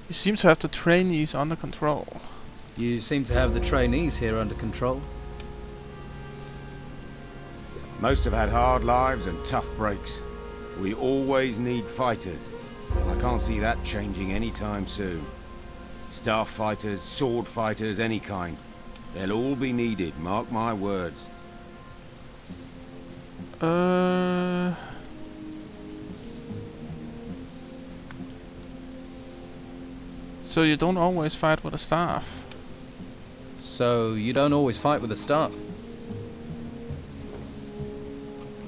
You seem to have the trainees under control. You seem to have the trainees here under control. Most have had hard lives and tough breaks. We always need fighters. I can't see that changing anytime soon. Staff fighters, sword fighters, any kind. They'll all be needed, mark my words. So you don't always fight with a staff? So you don't always fight with the staff?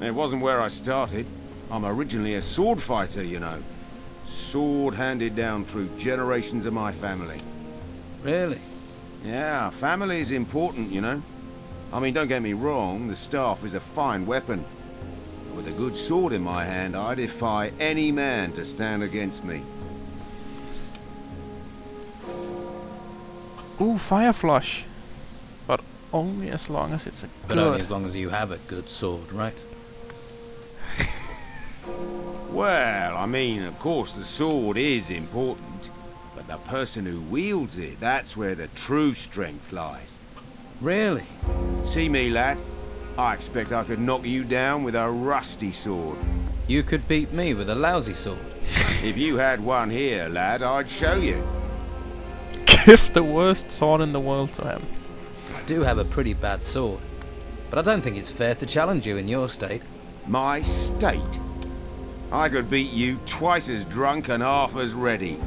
It wasn't where I started. I'm originally a sword fighter, you know. Sword handed down through generations of my family. Really? Yeah, family is important, you know. I mean, don't get me wrong, the staff is a fine weapon. With a good sword in my hand, I defy any man to stand against me. Ooh, fire flush. But only as long as it's a But good... only as long as you have a good sword, right? Well, I mean, of course the sword is important, but the person who wields it, that's where the true strength lies. Really? See me, lad? I expect I could knock you down with a rusty sword. You could beat me with a lousy sword. If you had one here, lad, I'd show you. Give the worst sword in the world to him. I do have a pretty bad sword, but I don't think it's fair to challenge you in your state. My state? I could beat you twice as drunk and half as ready.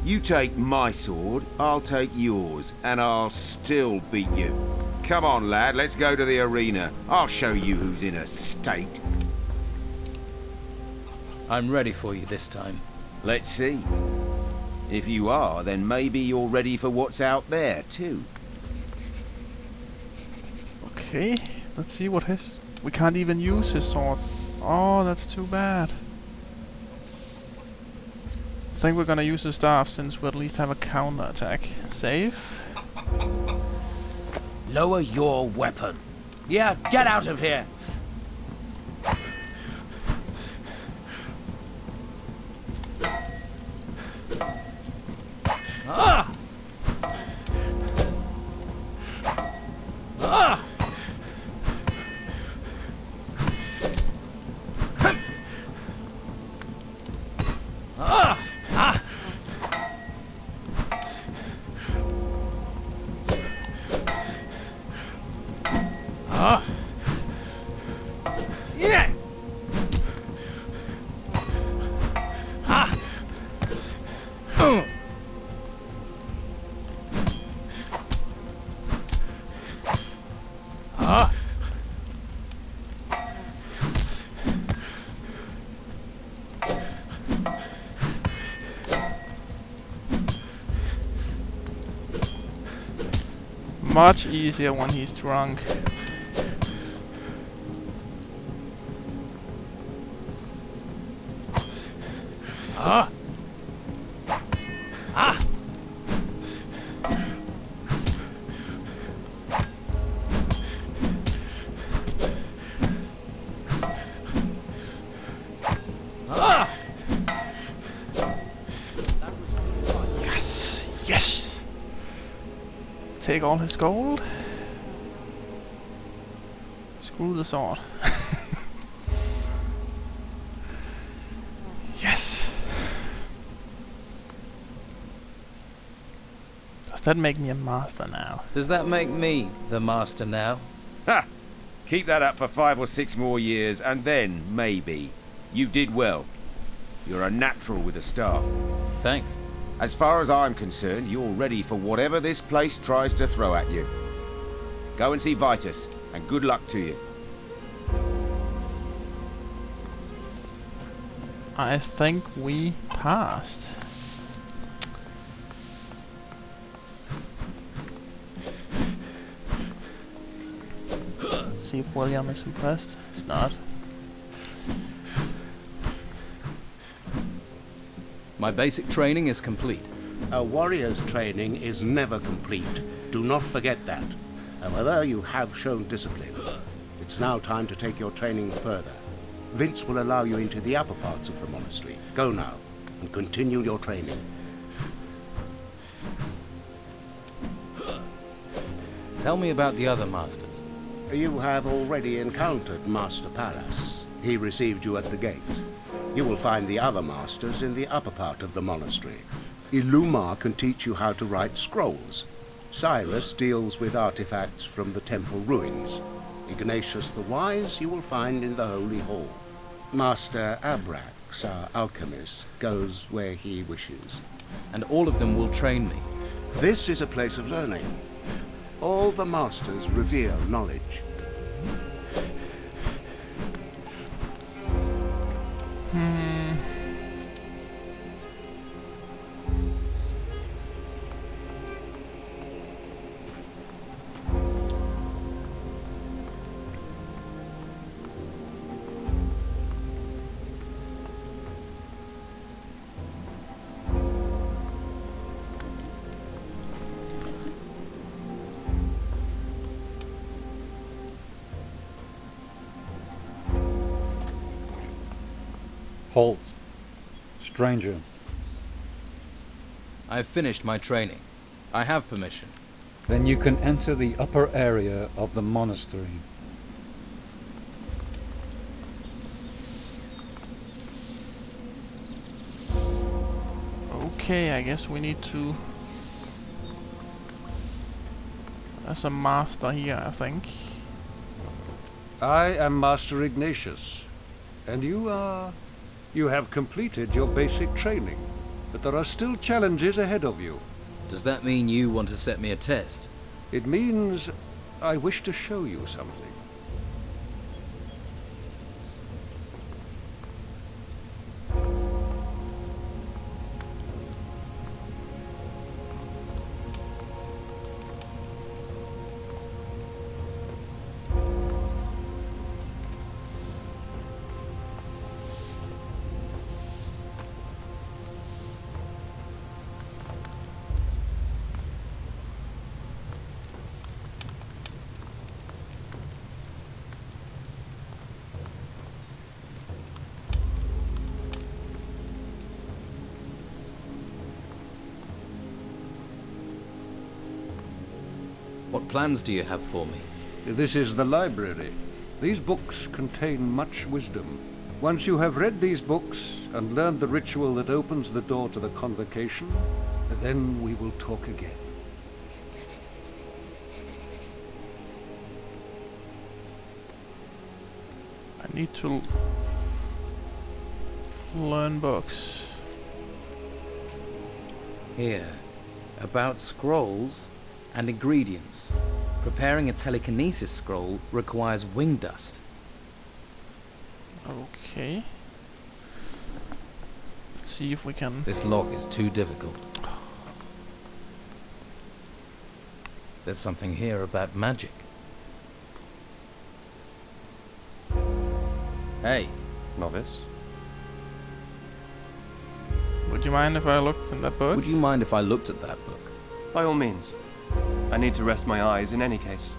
You take my sword, I'll take yours, and I'll still beat you. Come on, lad, let's go to the arena. I'll show you who's in a state. I'm ready for you this time. Let's see. If you are, then maybe you're ready for what's out there, too. Okay, let's see what his... We can't even use his sword. Oh, that's too bad. I think we're gonna use the staff since we at least have a counter attack. Save. Lower your weapon. Yeah, get out of here. Ah! Ah! Ah! Ah! Ah! Yeah! Ah! Ah! Much easier when he's drunk. Ah! Ah! Ah! Yes! Yes! Take all his gold. Screw the sword. Yes! Does that make me a master now? Does that make me the master now? Ha! Keep that up for 5 or 6 more years, and then, maybe. You did well. You're a natural with a staff. Thanks. As far as I'm concerned, you're ready for whatever this place tries to throw at you. Go and see Vitus, and good luck to you. I think we passed. See if William is impressed. He's not. My basic training is complete. A warrior's training is never complete. Do not forget that. However, you have shown discipline. It's now time to take your training further. Vince will allow you into the upper parts of the monastery. Go now, and continue your training. Tell me about the other masters. You have already encountered Master Pallas. He received you at the gate. You will find the other masters in the upper part of the monastery. Illumar can teach you how to write scrolls. Cyrus deals with artifacts from the temple ruins. Ignatius the Wise you will find in the Holy Hall. Master Abrax, our alchemist, goes where he wishes. And all of them will train me. This is a place of learning. All the masters reveal knowledge. Halt. Stranger. I've finished my training. I have permission. Then you can enter the upper area of the monastery. Okay, I guess we need to... There's a master here, I think. I am Master Ignatius, and you are... You have completed your basic training, but there are still challenges ahead of you. Does that mean you want to set me a test? It means I wish to show you something. What plans do you have for me? This is the library. These books contain much wisdom. Once you have read these books and learned the ritual that opens the door to the convocation, then we will talk again. I need to learn books. Here, about scrolls and ingredients. Preparing a telekinesis scroll requires wing dust. Okay. Let's see if we can... This log is too difficult. There's something here about magic. Hey. Novice? Would you mind if I looked in that book? Would you mind if I looked at that book? By all means. I need to rest my eyes in any case.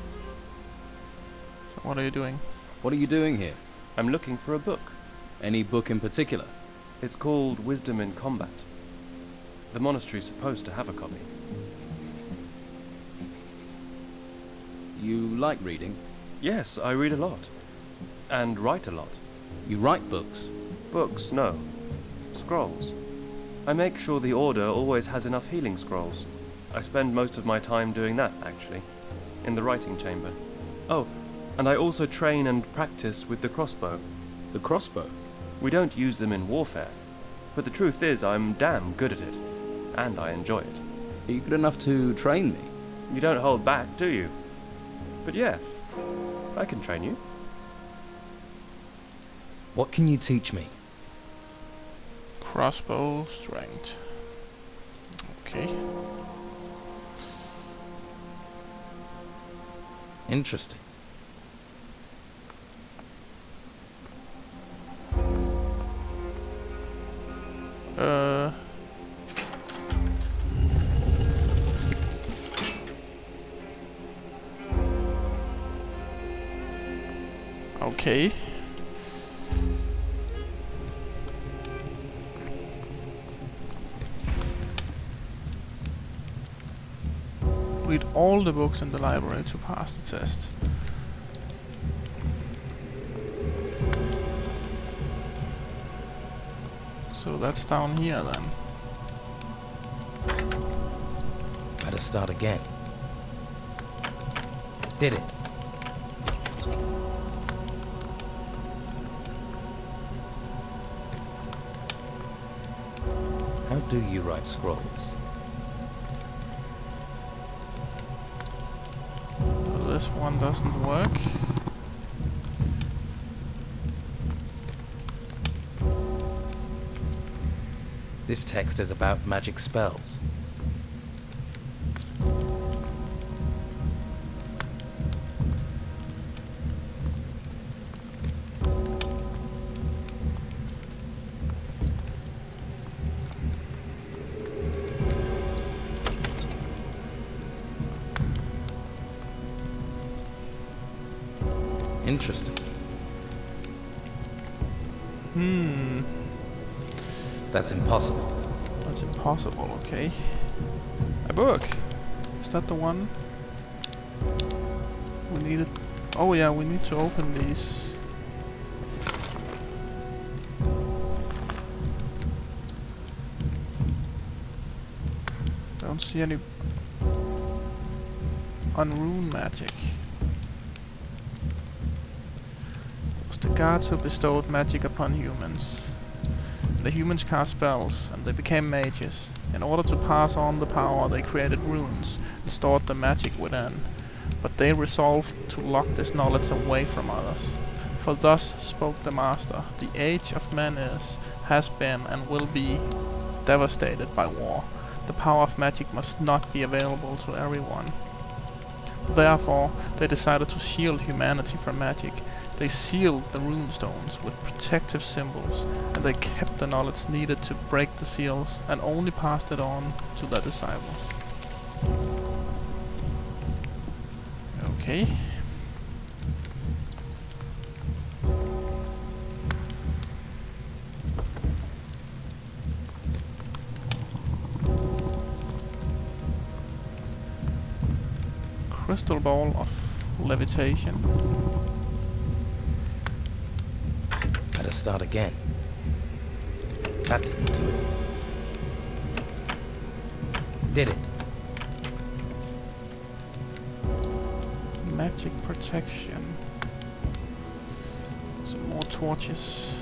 What are you doing? What are you doing here? I'm looking for a book. Any book in particular? It's called Wisdom in Combat. The monastery's supposed to have a copy. You like reading? Yes, I read a lot. And write a lot. You write books? Books, no. Scrolls. I make sure the Order always has enough healing scrolls. I spend most of my time doing that, actually. In the writing chamber. Oh, and I also train and practice with the crossbow. The crossbow? We don't use them in warfare. But the truth is, I'm damn good at it. And I enjoy it. Are you good enough to train me? You don't hold back, do you? But yes, I can train you. What can you teach me? Crossbow strength. Okay. Interesting. Okay. read all the books in the library to pass the test. So that's down here then. Better start again. Did it. How do you write scrolls? So this one doesn't work. This text is about magic spells. Interesting. That's impossible. That's impossible, okay. A book! Is that the one? We need it. Oh yeah, we need to open these. Don't see any unrune magic. It was the gods who bestowed magic upon humans. The humans cast spells, and they became mages. In order to pass on the power, they created runes and stored the magic within. But they resolved to lock this knowledge away from others. For thus spoke the Master, the age of men has been, and will be devastated by war. The power of magic must not be available to everyone. Therefore, they decided to shield humanity from magic. They sealed the runestones with protective symbols, and they kept the knowledge needed to break the seals, and only passed it on to their disciples. Okay. Crystal ball of levitation. Better start again. That didn't do it. Did it? Magic protection. Some more torches.